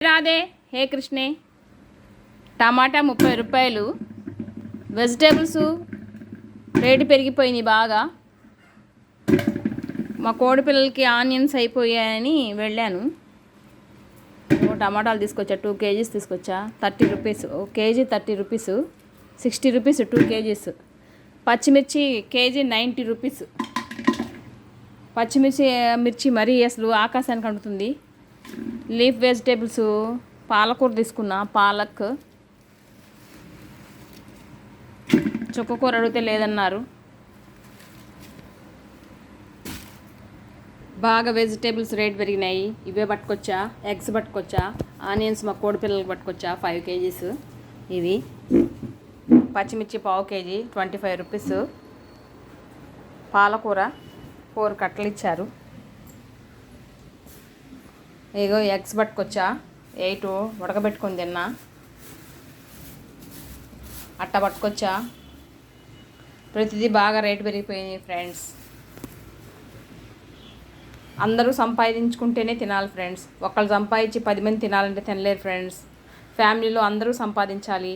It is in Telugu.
రాధే హే కృష్ణే. టమాటా 30 రూపాయలు. వెజిటేబుల్స్ రేటు పెరిగిపోయినాయి బాగా. మా కోడి పిల్లలకి ఆనియన్స్ అయిపోయాయని వెళ్ళాను. టమాటాలు తీసుకొచ్చా, 2 కేజీస్ తీసుకొచ్చా. 30 rupees KG, 30 rupees, 60 rupees 2 kgs. పచ్చిమిర్చి కేజీ 90 రూపీస్. మిర్చి మరీ అసలు ఆకాశానికి అంటుతుంది. లీఫ్ వెజిటేబుల్స్ పాలకూర తీసుకున్నా, పాలక్. చుక్కకూర అడిగితే లేదన్నారు. బాగా వెజిటేబుల్స్ రేట్ పెరిగినాయి. ఇవే పట్టుకొచ్చా. ఎగ్స్ పట్టుకొచ్చా. ఆనియన్స్ మా కోడి పిల్లలకి పట్టుకొచ్చా 5 కేజీస్. ఇవి పచ్చిమిర్చి పావు కేజీ 25 రూపీస్. పాలకూర 4 కట్టలు ఇచ్చారు. ఇగో ఎగ్స్ పట్టుకొచ్చా 8 ఉడకబెట్టుకొని తిన్నా. అట్ట పట్టుకొచ్చా. ప్రతిదీ బాగా రేటు పెరిగిపోయింది ఫ్రెండ్స్. అందరూ సంపాదించుకుంటేనే తినాలి ఫ్రెండ్స్. ఒకళ్ళు సంపాదించి 10 మంది తినాలంటే తినలేరు ఫ్రెండ్స్. ఫ్యామిలీలో అందరూ సంపాదించాలి.